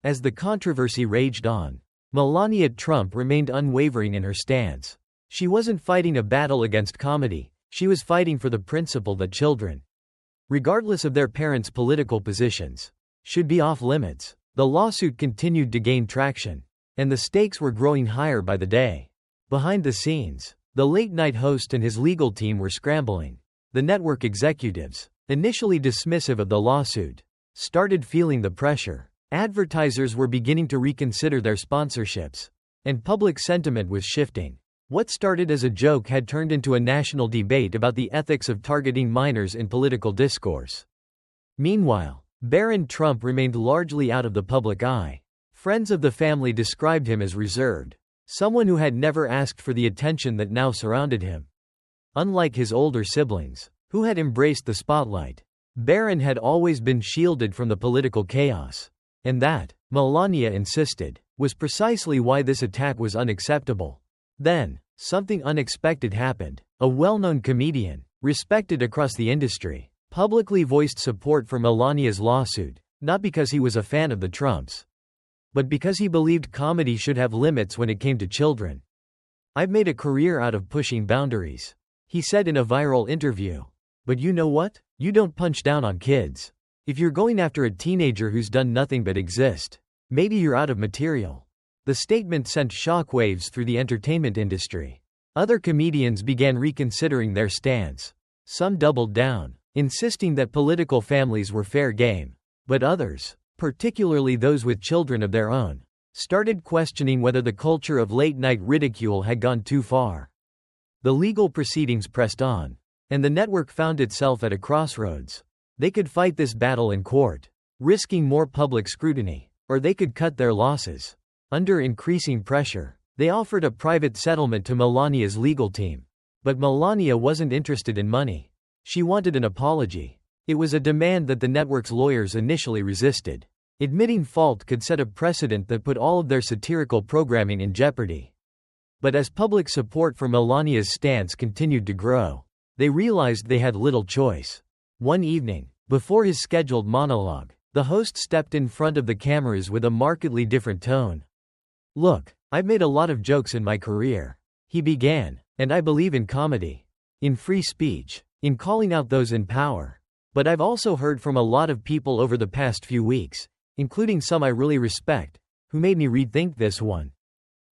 As the controversy raged on, Melania Trump remained unwavering in her stance. She wasn't fighting a battle against comedy, she was fighting for the principle that children, regardless of their parents' political positions, should be off limits. The lawsuit continued to gain traction, and the stakes were growing higher by the day. Behind the scenes, the late-night host and his legal team were scrambling. The network executives, initially dismissive of the lawsuit, started feeling the pressure. Advertisers were beginning to reconsider their sponsorships, and public sentiment was shifting. What started as a joke had turned into a national debate about the ethics of targeting minors in political discourse. Meanwhile, Barron Trump remained largely out of the public eye. Friends of the family described him as reserved, someone who had never asked for the attention that now surrounded him. Unlike his older siblings, who had embraced the spotlight, Barron had always been shielded from the political chaos. And that, Melania insisted, was precisely why this attack was unacceptable. Then, something unexpected happened. A well-known comedian, respected across the industry, publicly voiced support for Melania's lawsuit, not because he was a fan of the Trumps, but because he believed comedy should have limits when it came to children. "I've made a career out of pushing boundaries," he said in a viral interview. "But you know what? You don't punch down on kids. If you're going after a teenager who's done nothing but exist, maybe you're out of material." The statement sent shockwaves through the entertainment industry. Other comedians began reconsidering their stance. Some doubled down, insisting that political families were fair game. But others, particularly those with children of their own, started questioning whether the culture of late-night ridicule had gone too far. The legal proceedings pressed on, and the network found itself at a crossroads. They could fight this battle in court, risking more public scrutiny, or they could cut their losses. Under increasing pressure, they offered a private settlement to Melania's legal team. But Melania wasn't interested in money. She wanted an apology. It was a demand that the network's lawyers initially resisted. Admitting fault could set a precedent that put all of their satirical programming in jeopardy. But as public support for Melania's stance continued to grow, they realized they had little choice. One evening, before his scheduled monologue, the host stepped in front of the cameras with a markedly different tone. "Look, I've made a lot of jokes in my career," he began, "and I believe in comedy, in free speech, in calling out those in power. But I've also heard from a lot of people over the past few weeks, including some I really respect, who made me rethink this one.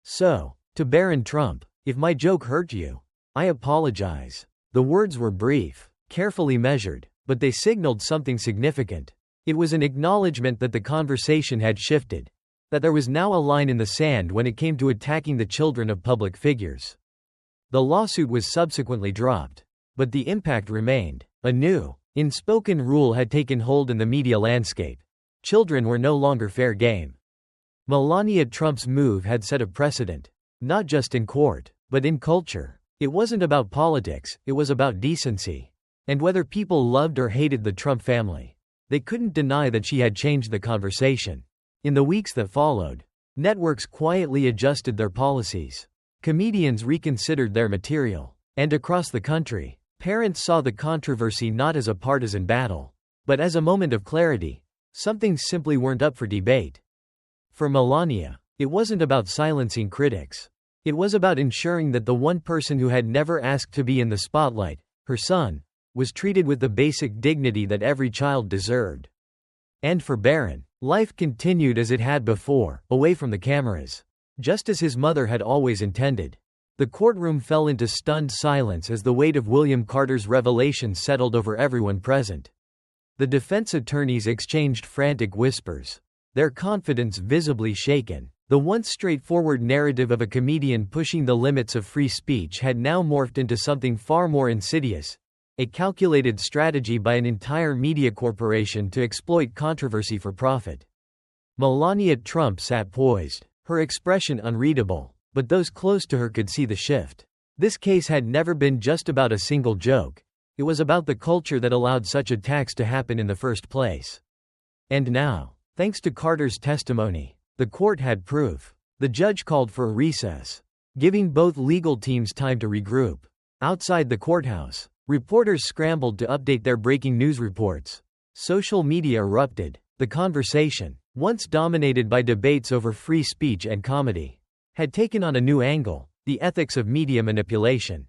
So, to Barron Trump, if my joke hurt you, I apologize." The words were brief, carefully measured, but they signaled something significant. It was an acknowledgement that the conversation had shifted, that there was now a line in the sand when it came to attacking the children of public figures. The lawsuit was subsequently dropped, but the impact remained. A new, unspoken rule had taken hold in the media landscape. Children were no longer fair game. Melania Trump's move had set a precedent, not just in court, but in culture. It wasn't about politics, it was about decency. And whether people loved or hated the Trump family, they couldn't deny that she had changed the conversation. In the weeks that followed, networks quietly adjusted their policies. Comedians reconsidered their material. And across the country, parents saw the controversy not as a partisan battle, but as a moment of clarity. Some things simply weren't up for debate. For Melania, it wasn't about silencing critics. It was about ensuring that the one person who had never asked to be in the spotlight, her son, was treated with the basic dignity that every child deserved. And for Barron, life continued as it had before, away from the cameras. Just as his mother had always intended. The courtroom fell into stunned silence as the weight of William Carter's revelations settled over everyone present. The defense attorneys exchanged frantic whispers, their confidence visibly shaken. The once straightforward narrative of a comedian pushing the limits of free speech had now morphed into something far more insidious, a calculated strategy by an entire media corporation to exploit controversy for profit. Melania Trump sat poised, her expression unreadable, but those close to her could see the shift. This case had never been just about a single joke. It was about the culture that allowed such attacks to happen in the first place. And now, thanks to Carter's testimony, the court had proof. The judge called for a recess, giving both legal teams time to regroup. Outside the courthouse, reporters scrambled to update their breaking news reports. Social media erupted. The conversation, once dominated by debates over free speech and comedy, had taken on a new angle: the ethics of media manipulation.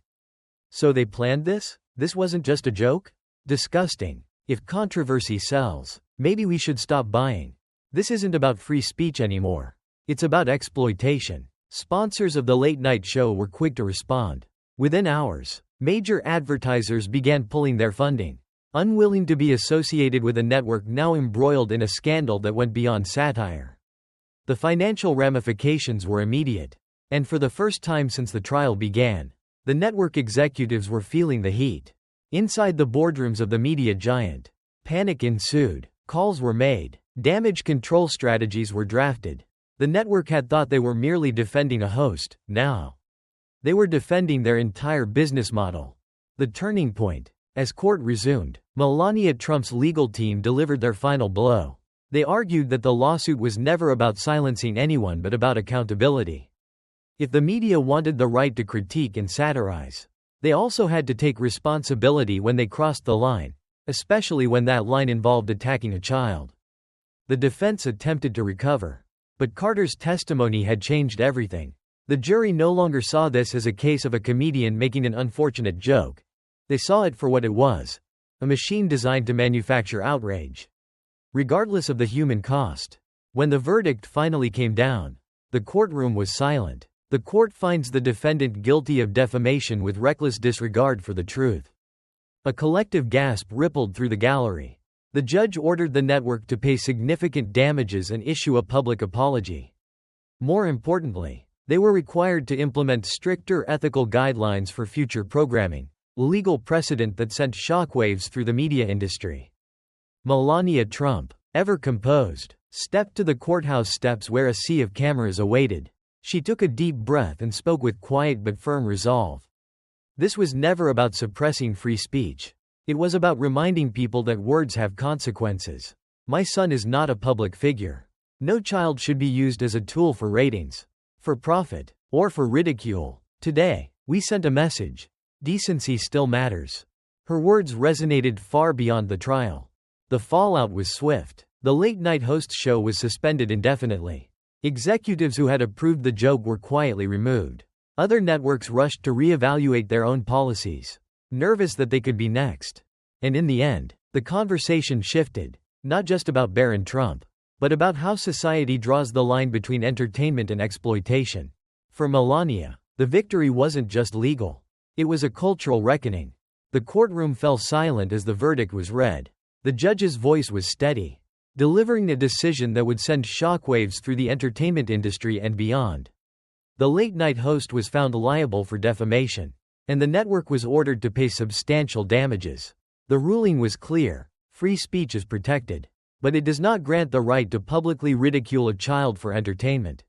So they planned this? This wasn't just a joke? Disgusting. If controversy sells, maybe we should stop buying. This isn't about free speech anymore. It's about exploitation. Sponsors of the late-night show were quick to respond. Within hours, major advertisers began pulling their funding, unwilling to be associated with a network now embroiled in a scandal that went beyond satire. The financial ramifications were immediate, and for the first time since the trial began, the network executives were feeling the heat. Inside the boardrooms of the media giant, panic ensued. Calls were made. Damage control strategies were drafted. The network had thought they were merely defending a host. Now, they were defending their entire business model. The turning point. As court resumed, Melania Trump's legal team delivered their final blow. They argued that the lawsuit was never about silencing anyone but about accountability. If the media wanted the right to critique and satirize, they also had to take responsibility when they crossed the line, especially when that line involved attacking a child. The defense attempted to recover, but Carter's testimony had changed everything. The jury no longer saw this as a case of a comedian making an unfortunate joke. They saw it for what it was: a machine designed to manufacture outrage, regardless of the human cost. When the verdict finally came down, the courtroom was silent. The court finds the defendant guilty of defamation with reckless disregard for the truth. A collective gasp rippled through the gallery. The judge ordered the network to pay significant damages and issue a public apology. More importantly, they were required to implement stricter ethical guidelines for future programming, legal precedent that sent shockwaves through the media industry. Melania Trump, ever composed, stepped to the courthouse steps where a sea of cameras awaited. She took a deep breath and spoke with quiet but firm resolve. This was never about suppressing free speech. It was about reminding people that words have consequences. My son is not a public figure. No child should be used as a tool for ratings, for profit, or for ridicule. Today, we sent a message. Decency still matters. Her words resonated far beyond the trial. The fallout was swift. The late-night host show was suspended indefinitely. Executives who had approved the joke were quietly removed. Other networks rushed to reevaluate their own policies, nervous that they could be next. And in the end, the conversation shifted, not just about Barron Trump, but about how society draws the line between entertainment and exploitation. For Melania, the victory wasn't just legal. It was a cultural reckoning. The courtroom fell silent as the verdict was read. The judge's voice was steady, delivering a decision that would send shockwaves through the entertainment industry and beyond. The late-night host was found liable for defamation, and the network was ordered to pay substantial damages. The ruling was clear: free speech is protected, but it does not grant the right to publicly ridicule a child for entertainment.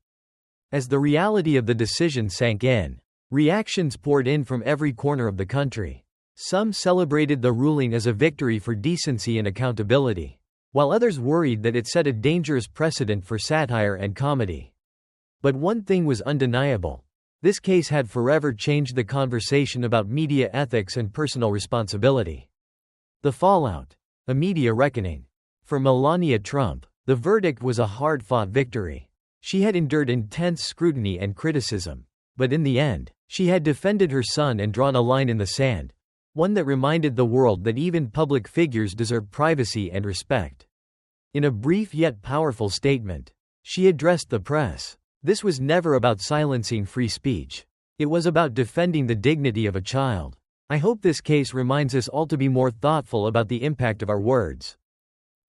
As the reality of the decision sank in, reactions poured in from every corner of the country. Some celebrated the ruling as a victory for decency and accountability, while others worried that it set a dangerous precedent for satire and comedy. But one thing was undeniable: this case had forever changed the conversation about media ethics and personal responsibility. The fallout: a media reckoning. For Melania Trump, the verdict was a hard-fought victory. She had endured intense scrutiny and criticism, but in the end, she had defended her son and drawn a line in the sand, one that reminded the world that even public figures deserve privacy and respect. In a brief yet powerful statement, she addressed the press. This was never about silencing free speech. It was about defending the dignity of a child. I hope this case reminds us all to be more thoughtful about the impact of our words.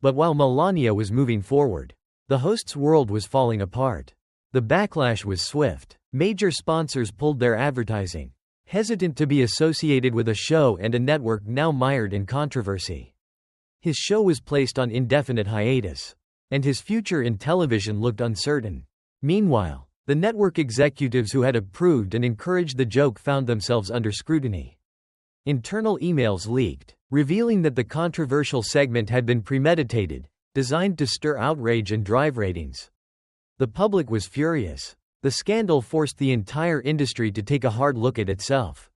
But while Melania was moving forward, the host's world was falling apart. The backlash was swift. Major sponsors pulled their advertising, hesitant to be associated with a show and a network now mired in controversy. His show was placed on indefinite hiatus, and his future in television looked uncertain. Meanwhile, the network executives who had approved and encouraged the joke found themselves under scrutiny. Internal emails leaked, revealing that the controversial segment had been premeditated, designed to stir outrage and drive ratings. The public was furious. The scandal forced the entire industry to take a hard look at itself.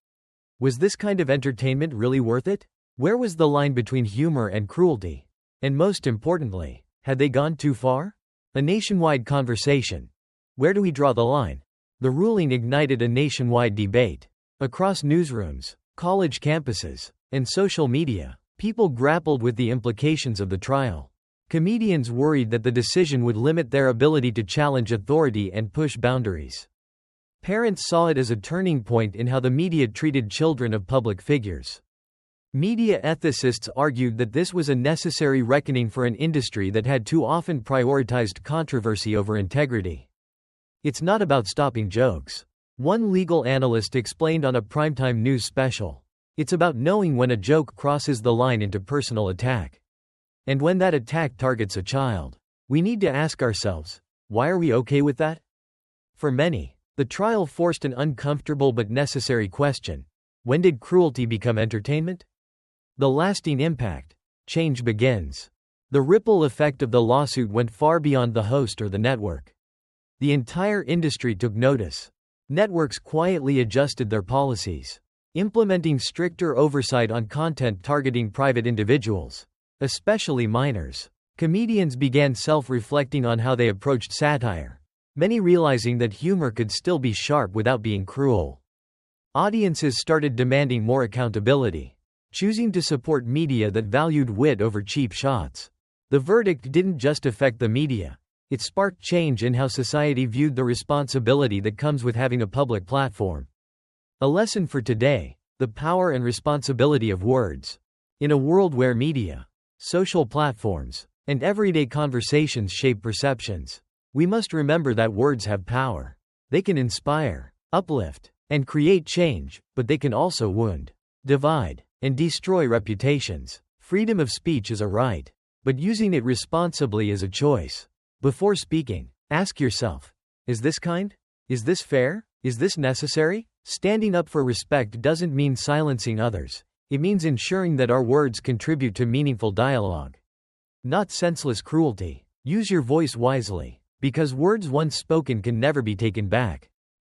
Was this kind of entertainment really worth it? Where was the line between humor and cruelty? And most importantly, had they gone too far? A nationwide conversation. Where do we draw the line? The ruling ignited a nationwide debate. Across newsrooms, college campuses, and social media, people grappled with the implications of the trial. Comedians worried that the decision would limit their ability to challenge authority and push boundaries. Parents saw it as a turning point in how the media treated children of public figures. Media ethicists argued that this was a necessary reckoning for an industry that had too often prioritized controversy over integrity. It's not about stopping jokes. One legal analyst explained on a primetime news special. It's about knowing when a joke crosses the line into personal attack. And when that attack targets a child, we need to ask ourselves, why are we okay with that? For many, the trial forced an uncomfortable but necessary question. When did cruelty become entertainment? The lasting impact. Change begins. The ripple effect of the lawsuit went far beyond the host or the network. The entire industry took notice. Networks quietly adjusted their policies, implementing stricter oversight on content targeting private individuals, especially minors. Comedians began self-reflecting on how they approached satire, many realizing that humor could still be sharp without being cruel. Audiences started demanding more accountability, choosing to support media that valued wit over cheap shots. The verdict didn't just affect the media. It sparked change in how society viewed the responsibility that comes with having a public platform. A lesson for today: the power and responsibility of words. In a world where media, social platforms, and everyday conversations shape perceptions, we must remember that words have power. They can inspire, uplift, and create change, but they can also wound, divide, and destroy reputations. Freedom of speech is a right, but using it responsibly is a choice. Before speaking, ask yourself, is this kind? Is this fair? Is this necessary? Standing up for respect doesn't mean silencing others. It means ensuring that our words contribute to meaningful dialogue, not senseless cruelty. Use your voice wisely, because words once spoken can never be taken back.